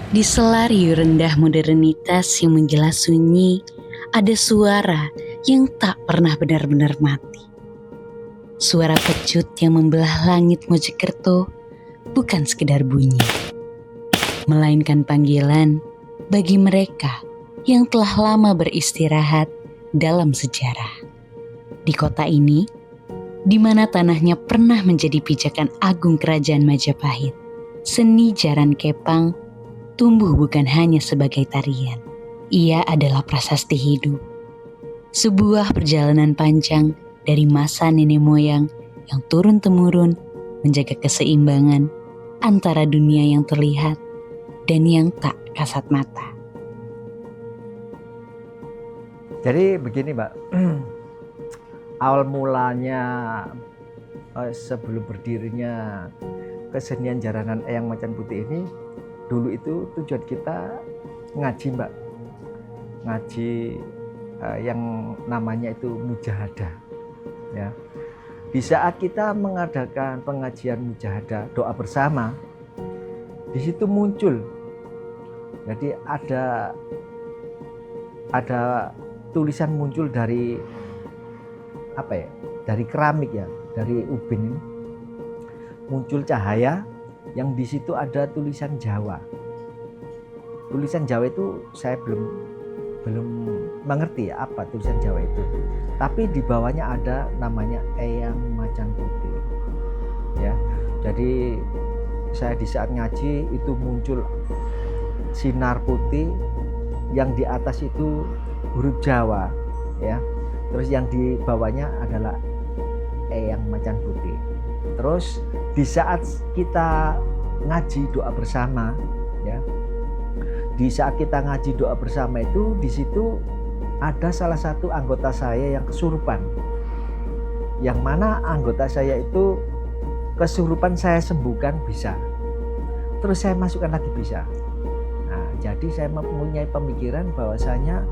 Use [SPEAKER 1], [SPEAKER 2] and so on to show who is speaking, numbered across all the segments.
[SPEAKER 1] Di sela riuh rendah modernitas yang menggila sunyi, ada suara yang tak pernah benar-benar mati. Suara pecut yang membelah langit Mojokerto bukan sekedar bunyi, melainkan panggilan bagi mereka yang telah lama beristirahat dalam sejarah. Di kota ini, di mana tanahnya pernah menjadi pijakan agung kerajaan Majapahit, seni Jaran Kepang tumbuh bukan hanya sebagai tarian. Ia adalah prasasti hidup. Sebuah perjalanan panjang dari masa nenek moyang yang turun-temurun menjaga keseimbangan antara dunia yang terlihat dan yang tak kasat mata.
[SPEAKER 2] Jadi begini Mbak, awal mulanya sebelum berdirinya kesenian jaranan Eyang Macan Putih ini, dulu itu tujuan kita ngaji Mbak, ngaji yang namanya itu mujahadah ya. Di saat kita mengadakan pengajian mujahadah doa bersama, di situ muncul, jadi ada tulisan muncul dari apa ya, dari keramik ya, dari ubin ini muncul cahaya yang di situ ada tulisan Jawa. Tulisan Jawa itu saya belum mengerti apa tulisan Jawa itu. Tapi di bawahnya ada namanya Eyang Macan Putih. Ya. Jadi saya di saat ngaji itu muncul sinar putih, yang di atas itu huruf Jawa ya. Terus yang di bawahnya adalah Eyang Macan Putih. Terus di saat kita ngaji doa bersama ya, di saat kita ngaji doa bersama itu, di situ ada salah satu anggota saya yang kesurupan, yang mana anggota saya itu kesurupan saya sembuhkan bisa, terus saya masukkan lagi bisa. Nah, jadi saya mempunyai pemikiran bahwasanya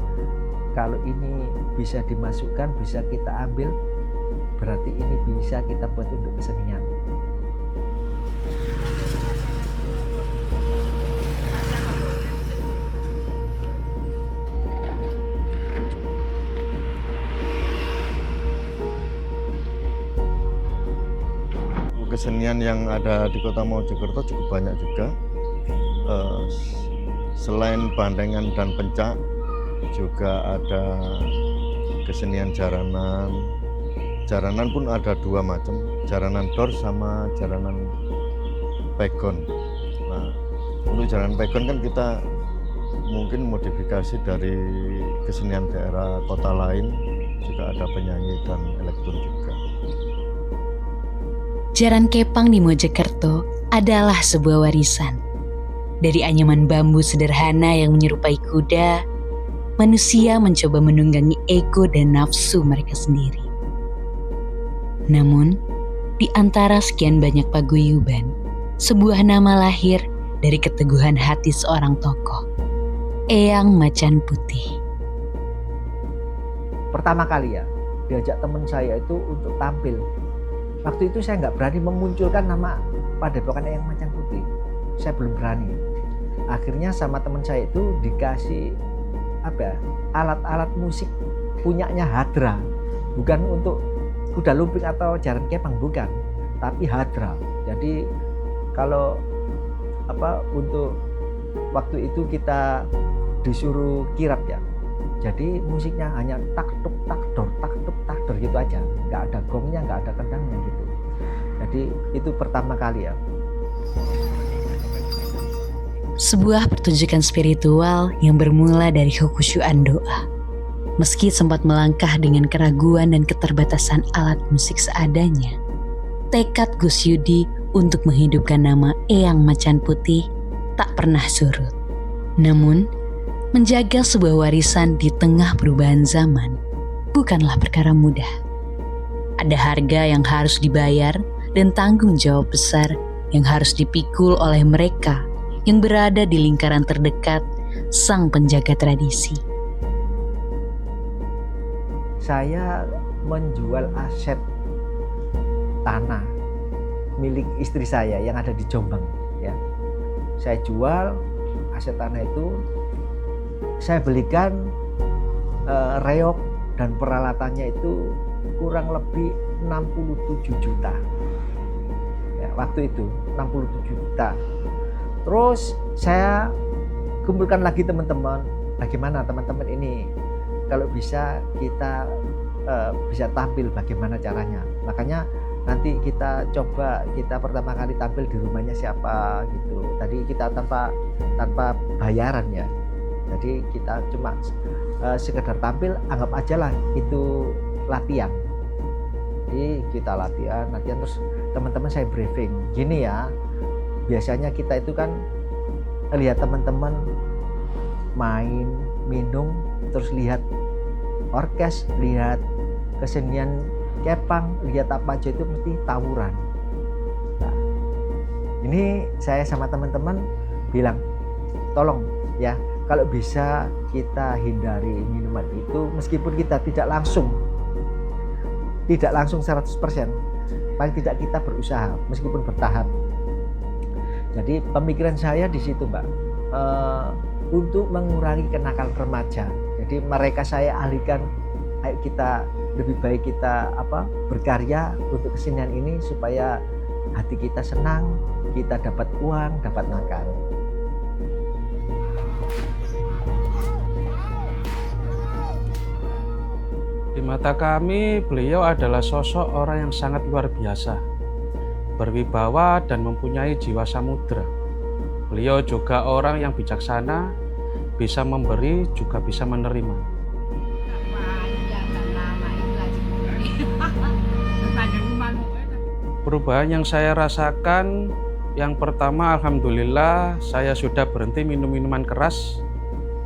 [SPEAKER 2] kalau ini bisa dimasukkan, bisa kita ambil, berarti ini bisa kita buat untuk kesenian.
[SPEAKER 3] Kesenian yang ada di Kota Mojokerto cukup banyak juga. Selain bandengan dan pencak, juga ada kesenian jaranan. Jaranan pun ada dua macam, jaranan dor sama jaranan pegon. Nah, untuk jaranan pegon kan kita mungkin modifikasi dari kesenian daerah kota lain, juga ada penyanyi dan elektron juga.
[SPEAKER 1] Jaran Kepang di Mojokerto adalah sebuah warisan. Dari anyaman bambu sederhana yang menyerupai kuda, manusia mencoba menunggangi ego dan nafsu mereka sendiri. Namun, di antara sekian banyak paguyuban, sebuah nama lahir dari keteguhan hati seorang tokoh, Eyang Macan Putih.
[SPEAKER 2] Pertama kali ya, diajak teman saya itu untuk tampil. Waktu itu saya nggak berani memunculkan nama Padepokan Eyang Macan Putih. Saya belum berani. Akhirnya sama teman saya itu dikasih alat-alat musik punyanya Hadra. Bukan untuk kuda lumping atau jaran kepang, bukan, tapi Hadra. Jadi kalau untuk waktu itu kita disuruh kirap ya. Jadi musiknya hanya tak tuk tak dor gitu aja, nggak ada gongnya, nggak ada kendangnya gitu. Jadi itu pertama kali ya.
[SPEAKER 1] Sebuah pertunjukan spiritual yang bermula dari kekhusyuan doa. Meski sempat melangkah dengan keraguan dan keterbatasan alat musik seadanya, tekad Gus Yudi untuk menghidupkan nama Eyang Macan Putih tak pernah surut. Namun, menjaga sebuah warisan di tengah perubahan zaman bukanlah perkara mudah. Ada harga yang harus dibayar dan tanggung jawab besar yang harus dipikul oleh mereka yang berada di lingkaran terdekat sang penjaga tradisi.
[SPEAKER 2] Saya menjual aset tanah milik istri saya yang ada di Jombang, ya. Saya jual aset tanah itu, saya belikan reok dan peralatannya itu kurang lebih 67 juta. Ya, waktu itu 67 juta. Terus saya kumpulkan lagi teman-teman, bagaimana teman-teman ini kalau bisa kita bisa tampil, bagaimana caranya. Makanya nanti kita coba, kita pertama kali tampil di rumahnya siapa gitu. Tadi kita tanpa bayaran ya. Jadi kita cuma sekedar tampil, anggap aja lah itu latihan. Jadi kita latihan terus teman-teman saya briefing. Gini ya, biasanya kita itu kan lihat teman-teman main, minum, terus lihat orkes, lihat kesenian kepang, lihat apa aja itu mesti tawuran. Nah, ini saya sama teman-teman bilang, tolong ya, kalau bisa kita hindari minuman itu, meskipun kita tidak langsung 100%, paling tidak kita berusaha meskipun bertahap. Jadi pemikiran saya di situ, Mbak, untuk mengurangi kenakalan remaja. Jadi mereka saya alihkan, ayo kita lebih baik kita berkarya untuk kesenian ini supaya hati kita senang, kita dapat uang, dapat makan.
[SPEAKER 4] Di mata kami, beliau adalah sosok orang yang sangat luar biasa, berwibawa dan mempunyai jiwa samudra. Beliau juga orang yang bijaksana, bisa memberi juga bisa menerima. Perubahan yang saya rasakan, yang pertama alhamdulillah saya sudah berhenti minum minuman keras.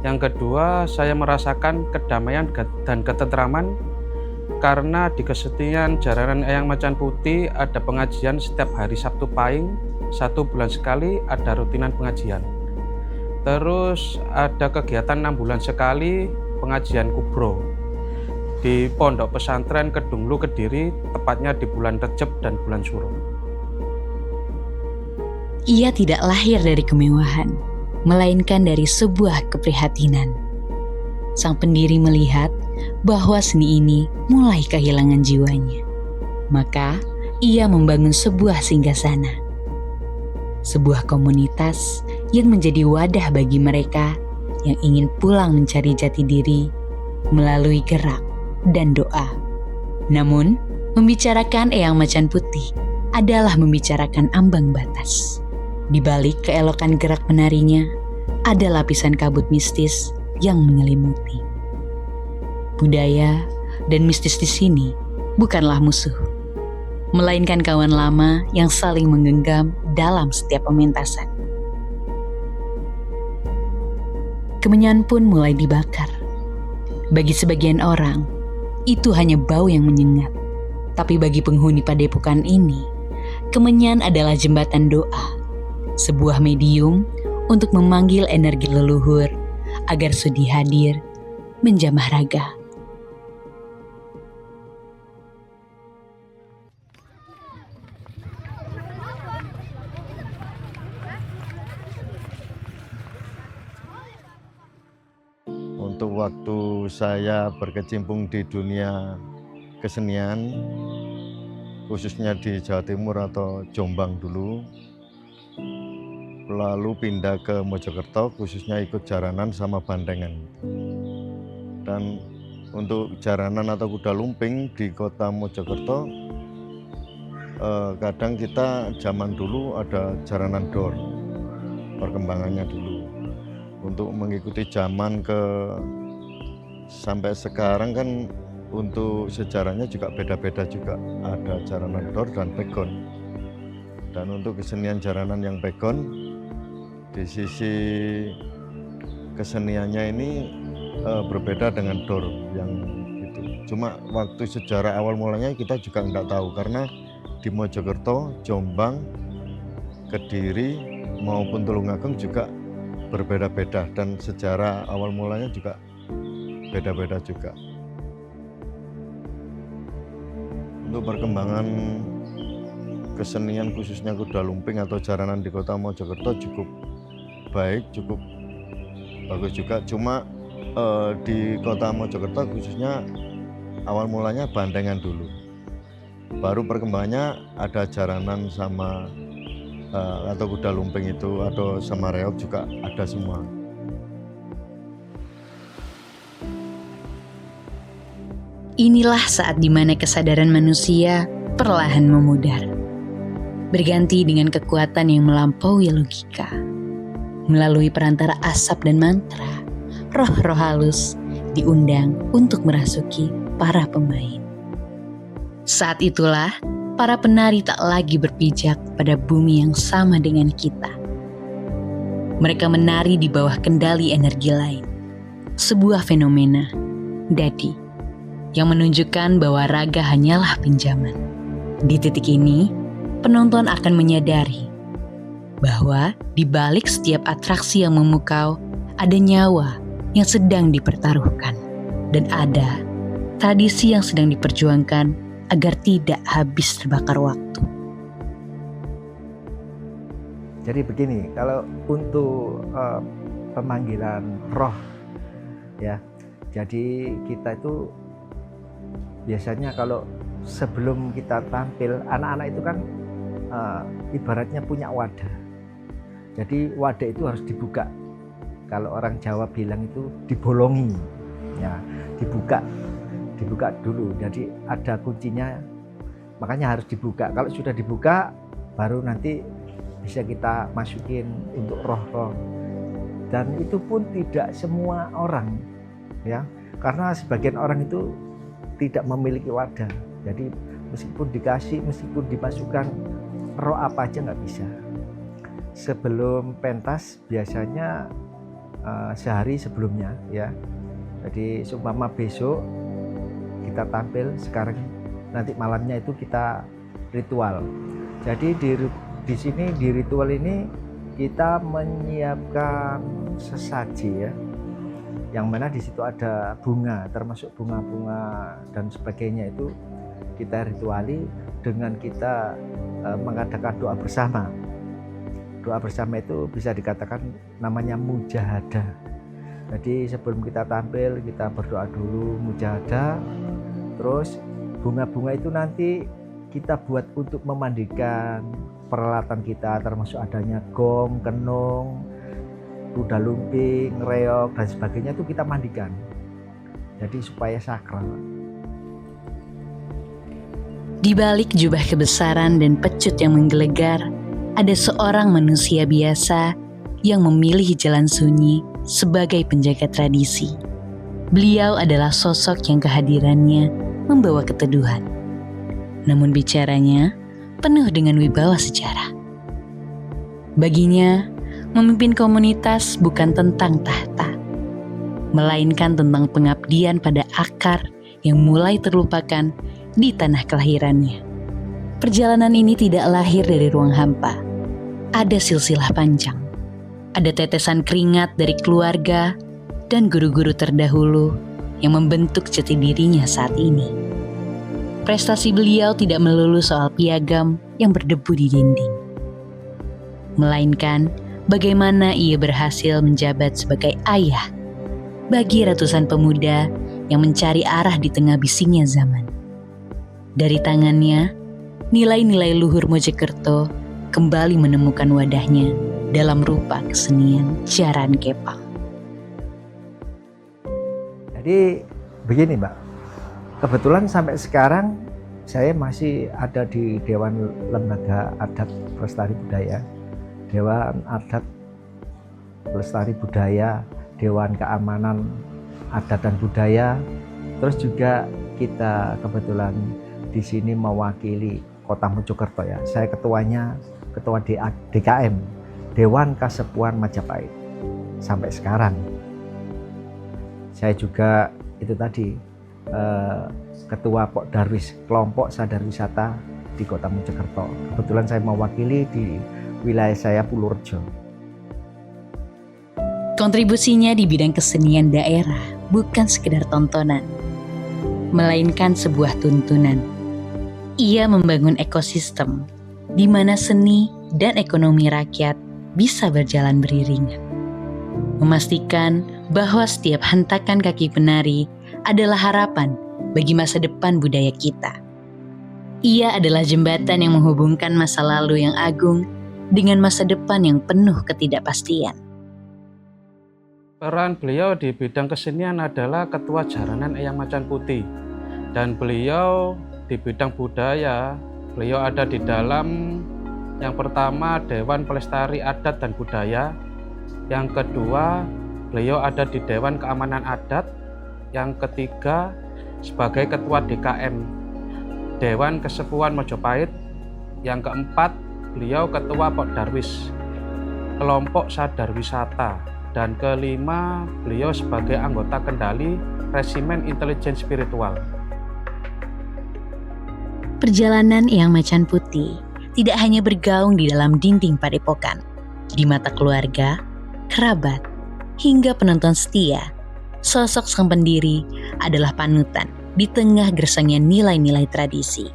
[SPEAKER 4] Yang kedua, saya merasakan kedamaian dan ketentraman karena di kesenian Jaranan Eyang Macan Putih ada pengajian setiap hari Sabtu Pahing, 1 bulan sekali ada rutinan pengajian. Terus ada kegiatan 6 bulan sekali pengajian kubro di Pondok Pesantren Kedunglu Kediri, tepatnya di bulan Recep dan bulan Suro.
[SPEAKER 1] Ia tidak lahir dari kemewahan, melainkan dari sebuah keprihatinan. Sang pendiri melihat bahwa seni ini mulai kehilangan jiwanya. Maka ia membangun sebuah singgasana, sebuah komunitas yang menjadi wadah bagi mereka yang ingin pulang mencari jati diri melalui gerak dan doa. Namun, membicarakan Eyang Macan Putih adalah membicarakan ambang batas. Di balik keelokan gerak menarinya, ada lapisan kabut mistis yang menyelimuti. Budaya dan mistis di sini bukanlah musuh, melainkan kawan lama yang saling menggenggam dalam setiap pementasan. Kemenyan pun mulai dibakar. Bagi sebagian orang, itu hanya bau yang menyengat. Tapi bagi penghuni padepokan ini, kemenyan adalah jembatan doa, sebuah medium untuk memanggil energi leluhur agar sudi hadir menjamah raga.
[SPEAKER 3] Untuk waktu saya berkecimpung di dunia kesenian, khususnya di Jawa Timur atau Jombang dulu, lalu pindah ke Mojokerto, khususnya ikut jaranan sama bandengan. Dan untuk jaranan atau kuda lumping di kota Mojokerto, kadang kita zaman dulu ada jaranan dor, perkembangannya dulu. Untuk mengikuti zaman sampai sekarang kan untuk sejarahnya juga beda-beda juga, ada jaranan dor dan pegon. Dan untuk kesenian jaranan yang pegon, di sisi keseniannya ini berbeda dengan Dor yang itu. Cuma waktu sejarah awal mulanya kita juga nggak tahu, karena di Mojokerto, Jombang, Kediri maupun Tulungagung juga berbeda-beda, dan sejarah awal mulanya juga beda-beda juga. Untuk perkembangan kesenian khususnya kuda lumping atau jaranan di kota Mojokerto cukup baik, cukup bagus juga. Cuma di kota Mojokerto khususnya awal mulanya bandengan dulu, baru perkembangannya ada jaranan sama atau kuda lumping itu, atau sama reog juga ada semua.
[SPEAKER 1] Inilah saat dimana kesadaran manusia perlahan memudar, berganti dengan kekuatan yang melampaui logika. Melalui perantara asap dan mantra, roh-roh halus diundang untuk merasuki para pemain. Saat itulah para penari tak lagi berpijak pada bumi yang sama dengan kita. Mereka menari di bawah kendali energi lain, sebuah fenomena dadi yang menunjukkan bahwa raga hanyalah pinjaman. Di titik ini, penonton akan menyadari bahwa di balik setiap atraksi yang memukau ada nyawa yang sedang dipertaruhkan, dan ada tradisi yang sedang diperjuangkan agar tidak habis terbakar waktu.
[SPEAKER 2] Jadi begini, kalau untuk pemanggilan roh ya, jadi kita itu biasanya kalau sebelum kita tampil, anak-anak itu kan ibaratnya punya wadah. Jadi wadah itu harus dibuka. Kalau orang Jawa bilang itu dibolongi, ya, dibuka dulu. Jadi ada kuncinya, makanya harus dibuka. Kalau sudah dibuka, baru nanti bisa kita masukin untuk roh-roh. Dan itu pun tidak semua orang, ya, karena sebagian orang itu tidak memiliki wadah. Jadi meskipun dikasih, meskipun dimasukkan roh apa aja nggak bisa. Sebelum pentas biasanya sehari sebelumnya, ya. Jadi seumpama besok kita tampil, sekarang nanti malamnya itu kita ritual. Jadi di sini di ritual ini kita menyiapkan sesaji, ya, yang mana di situ ada bunga, termasuk bunga-bunga dan sebagainya. Itu kita rituali dengan kita mengadakan doa bersama. Doa bersama itu bisa dikatakan namanya mujahadah. Jadi sebelum kita tampil, kita berdoa dulu, mujahadah. Terus bunga-bunga itu nanti kita buat untuk memandikan peralatan kita, termasuk adanya gong, kenung, kuda lumping, reog dan sebagainya, itu kita mandikan. Jadi supaya sakral.
[SPEAKER 1] Di balik jubah kebesaran dan pecut yang menggelegar, ada seorang manusia biasa yang memilih jalan sunyi sebagai penjaga tradisi. Beliau adalah sosok yang kehadirannya membawa keteduhan. Namun bicaranya penuh dengan wibawa sejarah. Baginya, memimpin komunitas bukan tentang tahta, melainkan tentang pengabdian pada akar yang mulai terlupakan di tanah kelahirannya. Perjalanan ini tidak lahir dari ruang hampa. Ada silsilah panjang. Ada tetesan keringat dari keluarga dan guru-guru terdahulu yang membentuk jati dirinya saat ini. Prestasi beliau tidak melulu soal piagam yang berdebu di dinding, melainkan bagaimana ia berhasil menjabat sebagai ayah bagi ratusan pemuda yang mencari arah di tengah bisingnya zaman. Dari tangannya, nilai-nilai luhur Mojokerto kembali menemukan wadahnya dalam rupa kesenian jaran kepang.
[SPEAKER 2] Jadi begini, Mbak, kebetulan sampai sekarang saya masih ada di Dewan Lembaga Adat Pelestari Budaya, Dewan Adat Pelestari Budaya, Dewan Keamanan Adat dan Budaya. Terus juga kita kebetulan di sini mewakili Kota Mojokerto, ya. Saya ketuanya, ketua DKM, Dewan Kasepuan Majapahit sampai sekarang. Saya juga itu tadi ketua Pok Darwis, kelompok sadar wisata di Kota Mojokerto. Kebetulan saya mewakili di wilayah saya Purworejo.
[SPEAKER 1] Kontribusinya di bidang kesenian daerah bukan sekedar tontonan, melainkan sebuah tuntunan. Ia membangun ekosistem di mana seni dan ekonomi rakyat bisa berjalan beriringan. Memastikan bahwa setiap hentakan kaki penari adalah harapan bagi masa depan budaya kita. Ia adalah jembatan yang menghubungkan masa lalu yang agung dengan masa depan yang penuh ketidakpastian.
[SPEAKER 4] Peran beliau di bidang kesenian adalah Ketua Jaranan Eyang Macan Putih, dan beliau di bidang budaya, beliau ada di dalam yang pertama Dewan Pelestari Adat dan Budaya, yang kedua beliau ada di Dewan Keamanan Adat, yang ketiga sebagai Ketua DKM Dewan Kesepuhan Mojopahit, yang keempat beliau Ketua Pok Darwis Kelompok Sadar Wisata, dan kelima beliau sebagai anggota kendali Resimen Intelijen Spiritual.
[SPEAKER 1] Perjalanan Eyang Macan Putih tidak hanya bergaung di dalam dinding padepokan, di mata keluarga, kerabat, hingga penonton setia. Sosok sang pendiri adalah panutan di tengah gersangnya nilai-nilai tradisi.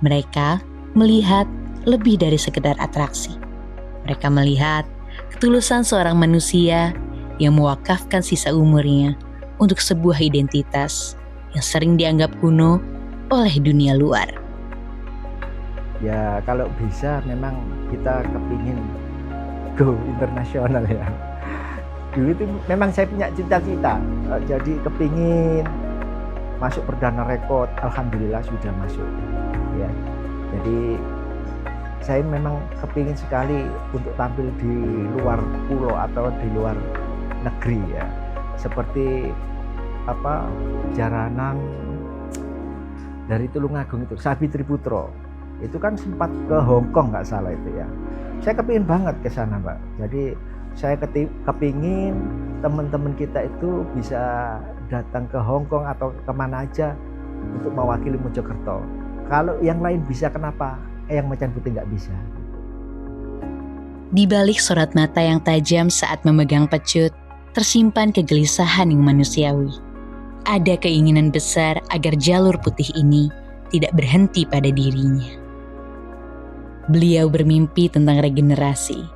[SPEAKER 1] Mereka melihat lebih dari sekedar atraksi. Mereka melihat ketulusan seorang manusia yang mewakafkan sisa umurnya untuk sebuah identitas yang sering dianggap kuno oleh dunia luar.
[SPEAKER 2] Ya kalau bisa memang kita kepingin go internasional ya. Dulu itu memang saya punya cita-cita, jadi kepingin masuk perdana rekod, alhamdulillah sudah masuk ya. Jadi saya memang kepingin sekali untuk tampil di luar pulau atau di luar negeri ya, seperti jaranan dari Tulungagung itu, Sabitri Putro itu kan sempat ke Hong Kong nggak salah itu ya. Saya kepingin banget ke sana Mbak. Jadi saya kepingin teman-teman kita itu bisa datang ke Hong Kong atau kemana aja untuk mewakili Mojokerto. Kalau yang lain bisa, kenapa Eyang Macan Putih nggak bisa?
[SPEAKER 1] Di balik sorot mata yang tajam saat memegang pecut, tersimpan kegelisahan yang manusiawi. Ada keinginan besar agar jalur putih ini tidak berhenti pada dirinya. Beliau bermimpi tentang regenerasi,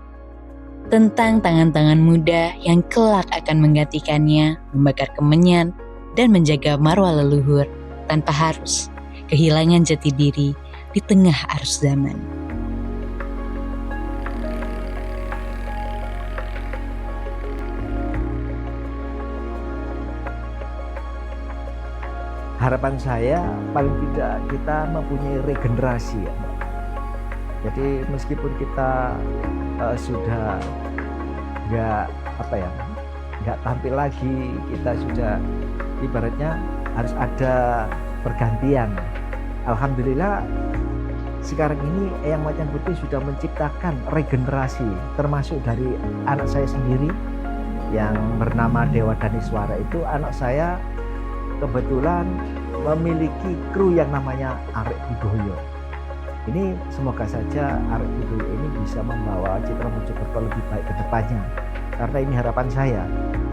[SPEAKER 1] tentang tangan-tangan muda yang kelak akan menggantikannya, membakar kemenyan dan menjaga marwah leluhur tanpa harus kehilangan jati diri di tengah arus zaman.
[SPEAKER 2] Harapan saya paling tidak kita mempunyai regenerasi ya. Jadi meskipun kita sudah nggak tampil lagi, kita sudah ibaratnya harus ada pergantian. Alhamdulillah sekarang ini Eyang Macan Putih sudah menciptakan regenerasi, termasuk dari anak saya sendiri yang bernama Dewa Daniswara. Itu anak saya kebetulan memiliki kru yang namanya Arek Budoyo. Ini semoga saja Arek Budoyo ini bisa membawa citra Mojokerto lebih baik ke depannya. Karena ini harapan saya.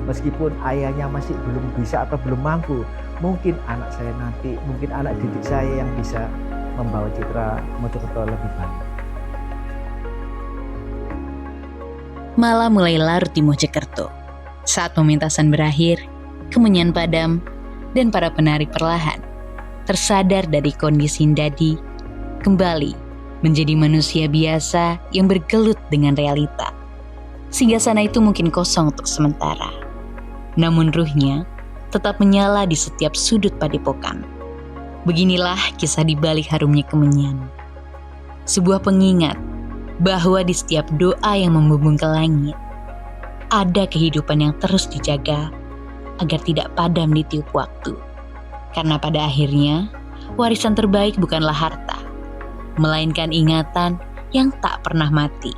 [SPEAKER 2] Meskipun ayahnya masih belum bisa atau belum mampu, mungkin anak saya nanti, mungkin anak didik saya yang bisa membawa citra Mojokerto lebih baik.
[SPEAKER 1] Malam mulai larut di Mojokerto. Saat pementasan berakhir, kemenyan padam, dan para penari perlahan tersadar dari kondisi dadi, kembali menjadi manusia biasa yang bergelut dengan realita. Singgasana itu mungkin kosong untuk sementara, namun ruhnya tetap menyala di setiap sudut padepokan. Beginilah kisah di balik harumnya kemenyan. Sebuah pengingat bahwa di setiap doa yang membumbung ke langit, ada kehidupan yang terus dijaga agar tidak padam di tiup waktu. Karena pada akhirnya, warisan terbaik bukanlah harta, melainkan ingatan yang tak pernah mati.